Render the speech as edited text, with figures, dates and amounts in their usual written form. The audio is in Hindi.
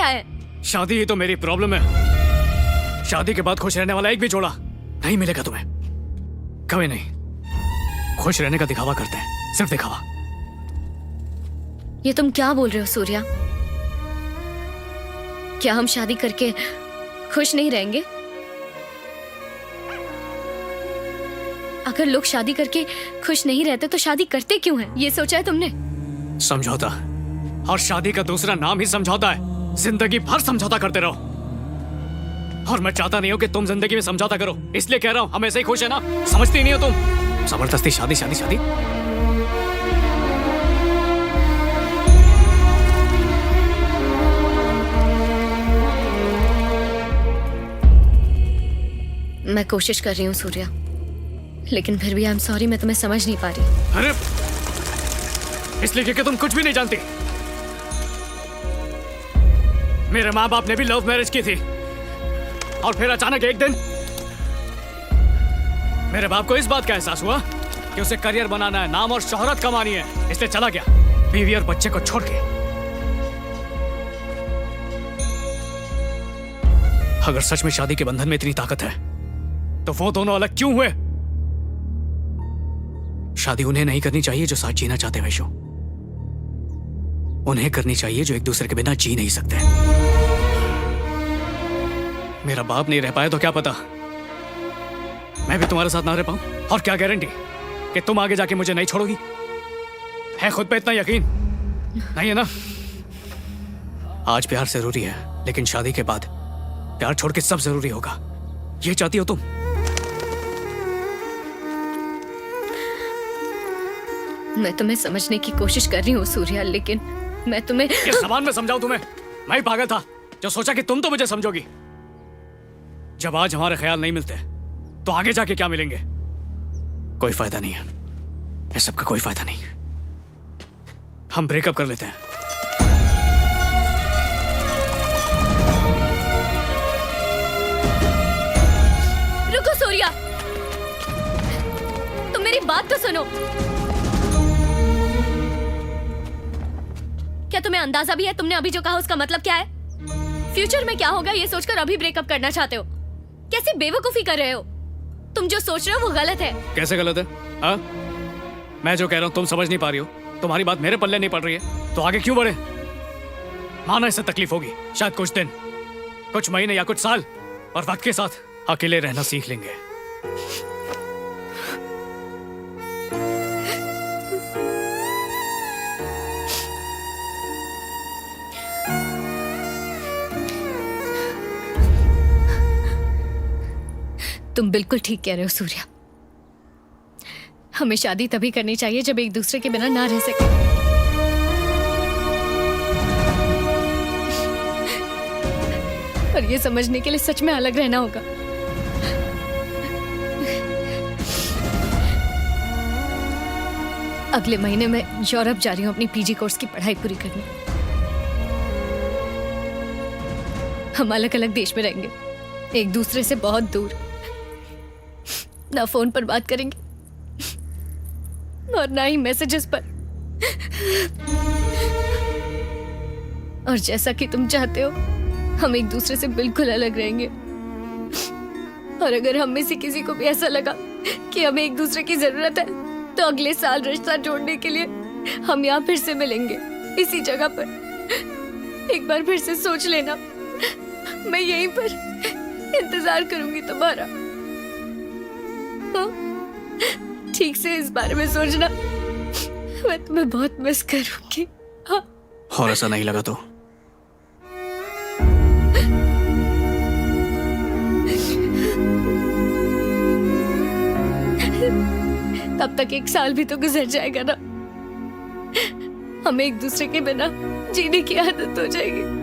क्या है? शादी ही तो मेरी प्रॉब्लम है। शादी के बाद खुश रहने वाला एक भी जोड़ा नहीं मिलेगा तुम्हें, कभी नहीं। खुश रहने का दिखावा करते हैं, सिर्फ दिखावा। ये तुम क्या बोल रहे हो सूर्या? क्या हम शादी करके खुश नहीं रहेंगे? अगर लोग शादी करके खुश नहीं रहते तो शादी करते क्यों हैं? ये सोचा है तुमने? समझौता, और शादी का दूसरा नाम ही समझौता है। जिंदगी भर समझौता करते रहो, और मैं चाहता नहीं हूं कि तुम जिंदगी में समझौता करो, इसलिए कह रहा हूं। हम ऐसे ही खुश है ना, समझती नहीं हो तुम? जबरदस्ती शादी शादी शादी। मैं कोशिश कर रही हूँ सूर्या, लेकिन फिर भी आई एम सॉरी, मैं तुम्हें समझ नहीं पा रही। अरे इसलिए क्योंकि तुम कुछ भी नहीं जानती। मेरे माँ बाप ने भी लव मैरिज की थी, और फिर अचानक एक दिन मेरे बाप को इस बात का एहसास हुआ कि उसे करियर बनाना है, नाम और शोहरत कमानी है, इसलिए चला गया बीवी और बच्चे को छोड़ के। अगर सच में शादी के बंधन में इतनी ताकत है तो वो दोनों अलग क्यों हुए? शादी उन्हें नहीं करनी चाहिए जो साथ जीना चाहते हैं वैशु, उन्हें करनी चाहिए जो एक दूसरे के बिना जी नहीं सकते। मेरा बाप नहीं रह पाया तो क्या पता मैं भी तुम्हारे साथ ना रह पाऊं, और क्या गारंटी कि तुम आगे जाके मुझे नहीं छोड़ोगी? है खुद पे इतना यकीन नहीं है ना? आज प्यार जरूरी है, लेकिन शादी के बाद प्यार छोड़ के सब जरूरी होगा। ये चाहती हो तुम? मैं तुम्हें समझने की कोशिश कर रही हूँ सूर्या, लेकिन मैं तुम्हें किस जबान में समझाऊं तुम्हें? मैं ही पागल था जो सोचा कि तुम तो मुझे समझोगी। जब आज हमारे ख्याल नहीं मिलते तो आगे जाके क्या मिलेंगे? कोई फायदा नहीं है, इस सब का कोई फायदा नहीं। हम ब्रेकअप कर लेते हैं। रुको सूर्या, तुम मेरी बात तो सुनो। क्या तुम्हें अंदाजा भी है तुमने अभी जो कहा उसका मतलब क्या है? फ्यूचर में क्या होगा ये सोचकर अभी ब्रेकअप करना चाहते हो? कैसी बेवकूफी कर रहे हो? तुम जो सोच रहे हो वो गलत है। कैसे गलत है? हाँ, मैं जो कह रहा हूं तुम समझ नहीं पा रही हो, तुम्हारी बात मेरे पल्ले नहीं पड़ रही है, तो आगे क्यों बढ़े? माना इससे तकलीफ होगी, शायद कुछ दिन, कुछ महीने या कुछ साल, और वक्त के साथ अकेले रहना सीख लेंगे। तुम बिल्कुल ठीक कह रहे हो सूर्या। हमें शादी तभी करनी चाहिए जब एक दूसरे के बिना ना रह सके। और ये समझने के लिए सच में अलग रहना होगा। अगले महीने मैं यूरोप जा रही हूँ अपनी पीजी कोर्स की पढ़ाई पूरी करने। हम अलग अलग देश में रहेंगे, एक दूसरे से बहुत दूर। ना फोन पर बात करेंगे और ना ही मैसेजेस पर। और जैसा कि तुम चाहते हो हम एक दूसरे से बिल्कुल अलग रहेंगे। और अगर हम में से किसी को भी ऐसा लगा कि हमें एक दूसरे की जरूरत है तो अगले साल रिश्ता जोड़ने के लिए हम यहाँ फिर से मिलेंगे, इसी जगह पर। एक बार फिर से सोच लेना, मैं यहीं पर इंतजार करूंगी तुम्हारा। हाँ? ठीक से इस बारे में सोचना, मैं तुम्हें बहुत मिस करूंगी। हाँ? और ऐसा नहीं लगा तो? तब तक एक साल भी तो गुजर जाएगा ना, हमें एक दूसरे के बिना जीने की आदत हो जाएगी।